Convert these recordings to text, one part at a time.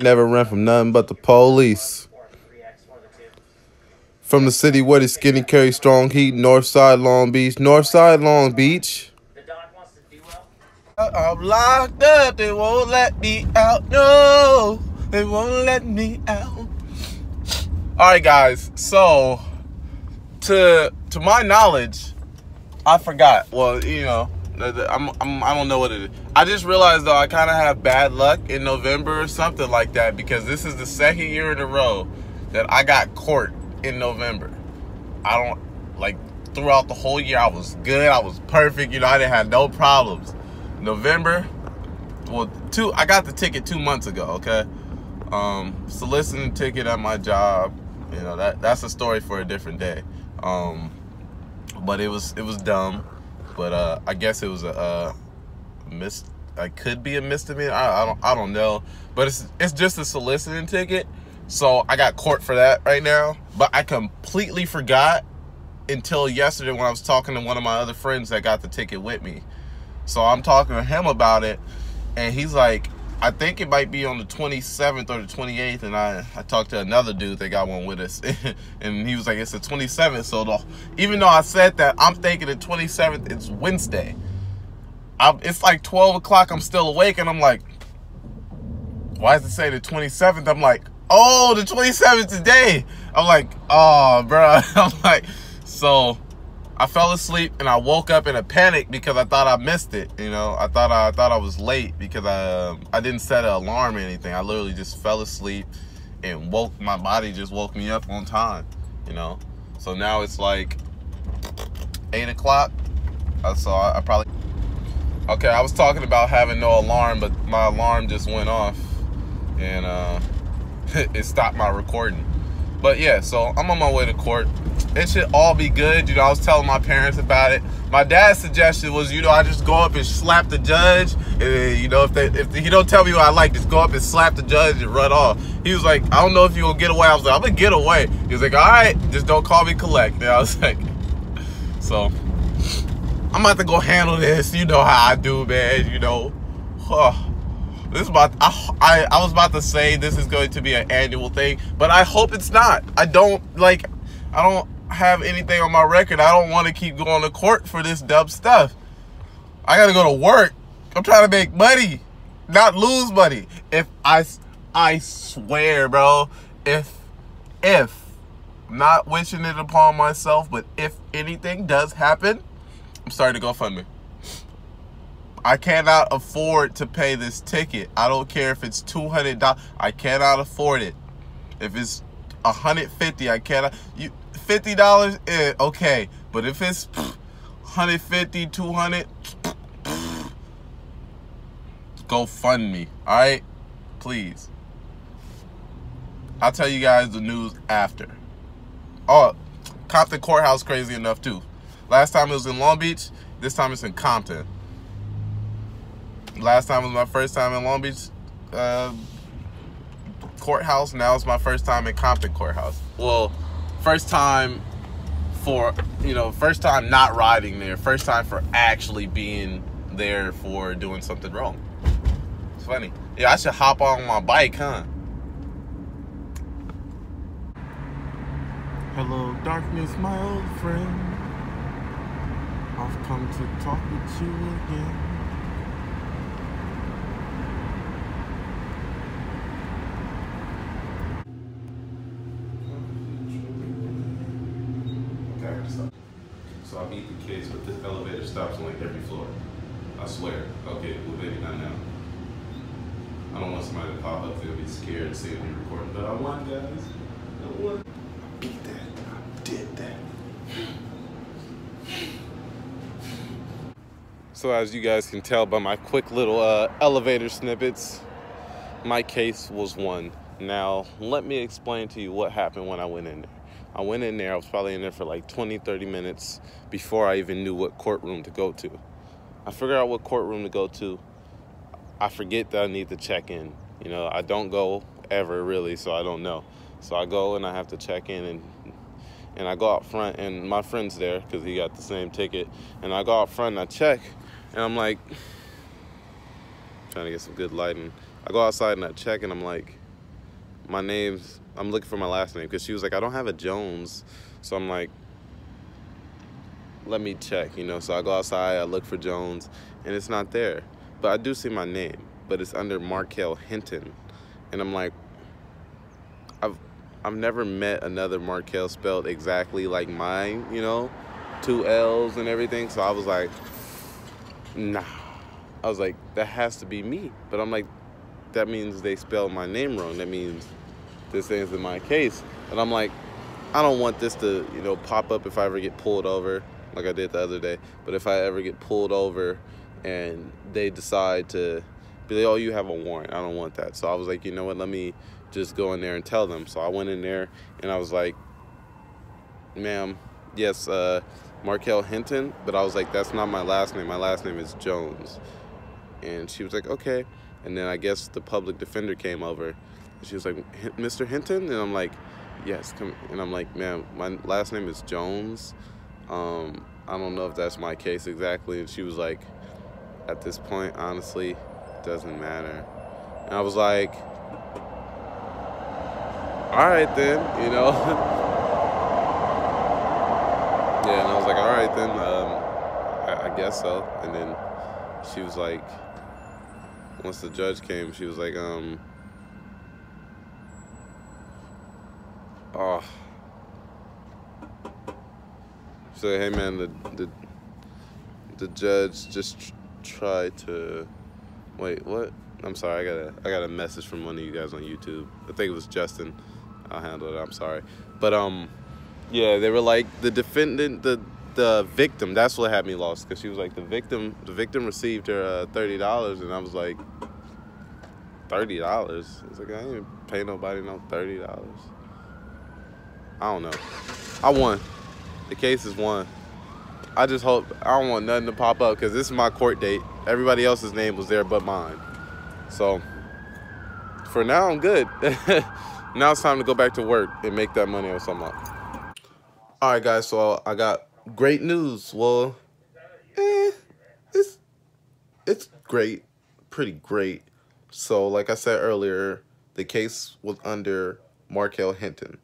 Never ran from nothing but the police. From the city where the skinny carry strong heat, Northside Long Beach, Northside Long Beach. I'm locked up, they won't let me out. No, they won't let me out. Alright guys, so to my knowledge, I forgot. Well, you know, I don't know what it is. I just realized though I kind of have bad luck in November or something like that, because this is the second year in a row that I got court in November. I don't, like, throughout the whole year I was good, I was perfect, you know, I didn't have no problems. November, well, I got the ticket 2 months ago, okay? Soliciting ticket at my job, you know, that's a story for a different day. But it was dumb. But I guess it was it could be a misdemeanor. I don't know. But it's just a soliciting ticket. So I got court for that right now. But I completely forgot until yesterday when I was talking to one of my other friends that got the ticket with me. So I'm talking to him about it, and he's like, I think it might be on the 27th or the 28th, and I talked to another dude that got one with us, and he was like, it's the 27th, so even though I said that, I'm thinking the 27th, it's Wednesday. It's like 12 o'clock, I'm still awake, and I'm like, why does it say the 27th? I'm like, oh, the 27th today. I'm like, oh, bro. I'm like, so I fell asleep and I woke up in a panic because I thought I missed it. You know, I thought I was late because I didn't set an alarm or anything. I literally just fell asleep and my body just woke me up on time, you know. So now it's like 8 o'clock. So I probably, okay, I was talking about having no alarm, but my alarm just went off and it stopped my recording. But yeah, so I'm on my way to court. It should all be good. You know, I was telling my parents about it. My dad's suggestion was, you know, I just go up and slap the judge. And, you know, if he don't tell me what I like, just go up and slap the judge and run off. He was like, I don't know if you're going to get away. I was like, I'm going to get away. He was like, all right, just don't call me collect. And I was like, so I'm about to go handle this. You know how I do, man, you know. This is about, I was about to say this is going to be an annual thing, but I hope it's not. I don't have anything on my record. I don't want to keep going to court for this dumb stuff. I got to go to work. I'm trying to make money, not lose money. If I swear, bro, if not wishing it upon myself, but if anything does happen, I'm starting to GoFundMe. I cannot afford to pay this ticket. I don't care if it's $200. I cannot afford it. If it's $150, I cannot. $50, okay. But if it's $150, $200, go fund me. All right, please. I'll tell you guys the news after. Oh, Compton Courthouse crazy enough too. Last time it was in Long Beach. This time it's in Compton. Last time was my first time in Long Beach Courthouse. Now it's my first time in Compton Courthouse. Well, first time for, you know, first time not riding there. First time for actually being there for doing something wrong. It's funny. Yeah, I should hop on my bike, huh? Hello, darkness, my old friend. I've come to talk with you again. So I beat the case, but this elevator stops on like every floor. I swear. Okay, well maybe not now. I don't want somebody to pop up, they'll be scared and see me recording, but I won, guys. I won. I beat that. I did that. So as you guys can tell by my quick little elevator snippets, my case was won. Now, let me explain to you what happened when I went in there. I went in there, I was probably in there for like 20, 30 minutes before I even knew what courtroom to go to. I figured out what courtroom to go to. I forget that I need to check in. You know, I don't go ever really, so I don't know. So I go and I have to check in, and I go out front, and my friend's there because he got the same ticket. And I go out front and I check, and I'm like, trying to get some good lighting. I go outside and I check, and I'm like, my name's, I'm looking for my last name, because she was like, I don't have a Jones. So I'm like, let me check, you know. So I go outside, I look for Jones, and it's not there. But I do see my name, but it's under Markell Hinton. And I'm like, I've I've never met another Markell spelled exactly like mine, you know, 2 L's and everything. So I was like, nah. I was like, that has to be me. But I'm like, that means they spelled my name wrong. That means this isn't my case. And I'm like, I don't want this to, you know, pop up if I ever get pulled over, like I did the other day. But if I ever get pulled over and they decide to be like, oh, you have a warrant, I don't want that. So I was like, you know what, let me just go in there and tell them. So I went in there and I was like, ma'am, yes, Markell Hinton, but I was like, that's not my last name. My last name is Jones. And she was like, okay. And then I guess the public defender came over. And she was like, Mr. Hinton? And I'm like, yes. Come. And I'm like, ma'am, my last name is Jones. I don't know if that's my case exactly. And she was like, at this point, honestly, it doesn't matter. And I was like, all right then, you know. Yeah, and I was like, all right then, I guess so. And then she was like, once the judge came, she was like, oh. She said, hey man, the judge just tried to, wait, what? I'm sorry, I got a message from one of you guys on YouTube. I think it was Justin. I'll handle it, I'm sorry. But yeah, they were like, the defendant, the victim, that's what had me lost, because she was like, the victim received her $30, and I was like, $30? I was like, I ain't pay nobody no $30. I don't know. I won. The case is won. I just hope, I don't want nothing to pop up, because this is my court date. Everybody else's name was there but mine. So, for now, I'm good. Now it's time to go back to work and make that money or something. All right, guys, so I got great news. Well, it's great, pretty great. So, like I said earlier, the case was under Markell Hinton.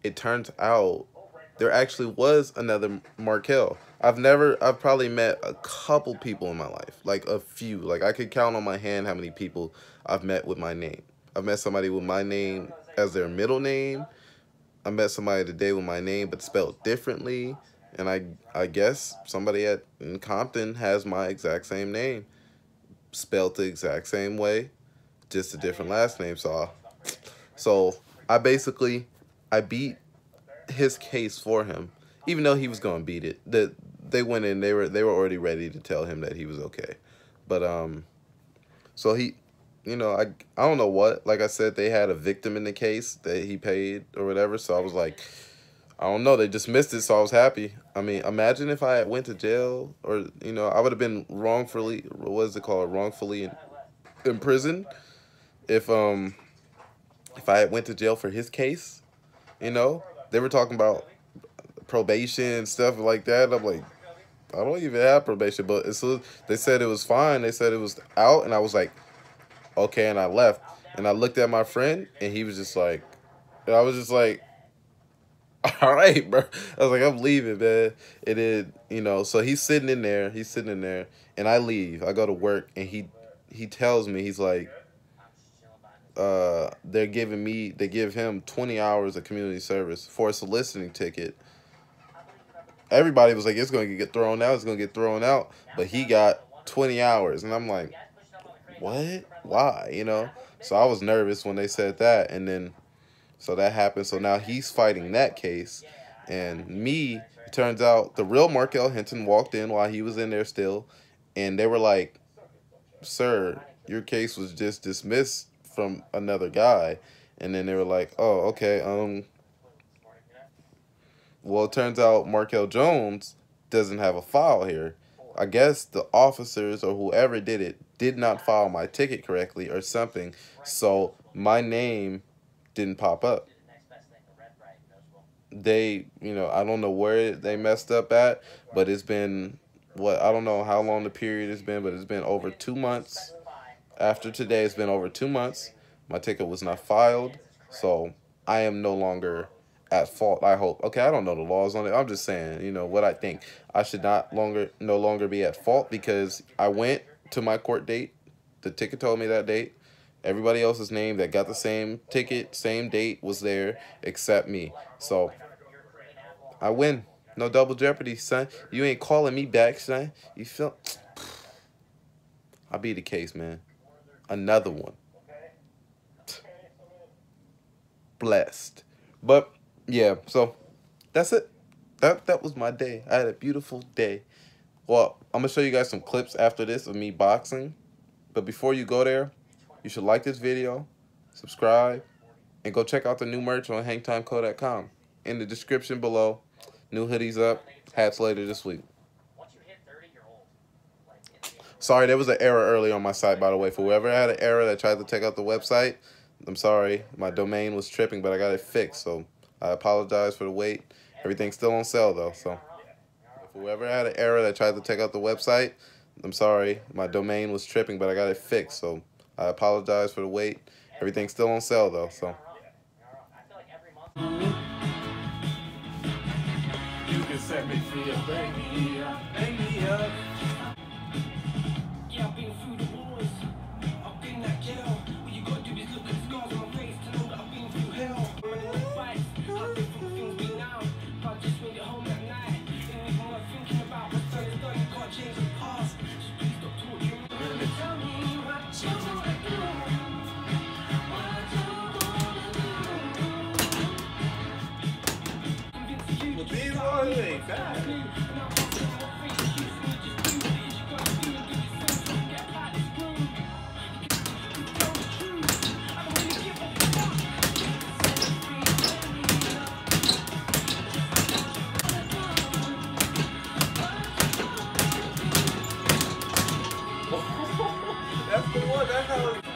It turns out there actually was another Markell. I've probably met a couple people in my life, like a few. Like I could count on my hand how many people I've met with my name. I've met somebody with my name as their middle name. I met somebody today with my name but spelled differently. And I guess somebody in Compton has my exact same name, spelled the exact same way, just a different last name. So I beat his case for him, even though he was gonna beat it. They went in, they were already ready to tell him that he was okay. But so he, you know, I don't know what, like I said, they had a victim in the case that he paid or whatever. So I was like, I don't know, they dismissed it, so I was happy. I mean, imagine if I went to jail, or, you know, I would have been wrongfully, what is it called, wrongfully in prison if I had went to jail for his case. You know, they were talking about probation and stuff like that. I'm like, I don't even have probation, but they said it was fine. They said it was out, and I was like, okay, and I left. And I looked at my friend, and he was just like, and I was just like, all right, bro. I was like, I'm leaving, man. It is, you know, so he's sitting in there, and I leave. I go to work, and he tells me, he's like, they give him 20 hours of community service for a soliciting ticket. Everybody was like, it's going to get thrown out, but he got 20 hours. And I'm like, what? Why? You know? So I was nervous when they said that, and then, so that happened. So now he's fighting that case, and it turns out the real Markell Hinton walked in while he was in there still, and they were like, sir, your case was just dismissed from another guy. And then they were like, oh, okay, well, it turns out Markell Jones doesn't have a file here. I guess the officers or whoever did it did not file my ticket correctly or something, so my name didn't pop up. They, you know, I don't know where they messed up at, but it's been, I don't know how long the period has been, but it's been over 2 months. After today, it's been over 2 months. My ticket was not filed. So I am no longer at fault, I hope. Okay, I don't know the laws on it. I'm just saying, you know, what I think. I should no longer be at fault because I went to my court date. The ticket told me that date. Everybody else's name that got the same ticket, same date was there except me. So I win. No double jeopardy, son. You ain't calling me back, son. You feel? I'll be the case, man. Another one. Blessed. But yeah, so that's it. That was my day. I had a beautiful day. Well, I'm gonna show you guys some clips after this of me boxing. But before you go there, you should like this video, subscribe, and go check out the new merch on hangtimeco.com. In the description below, new hoodies up, hats later this week. Sorry, there was an error earlier on my site, by the way. For whoever had an error that tried to take out the website, I'm sorry. My domain was tripping, but I got it fixed, so I apologize for the wait. Everything's still on sale, though, so for whoever had an error that tried to take out the website, I'm sorry. My domain was tripping, but I got it fixed, so I apologize for the wait. Everything's still on sale, though, so. You can set me free, baby, baby. Yeah, I've been through the wars. I've been that jail. All you gotta do is look at the scars on my face to know that I've been through hell. I'm running the fights. How different things be now. If I just made it home that night, ain't even worth thinking about what's done is done. You can't change the past. Just please stop torturing me. Tell me what you wanna do. What you wanna do. Well, these ones ain't bad. That's the one. That's how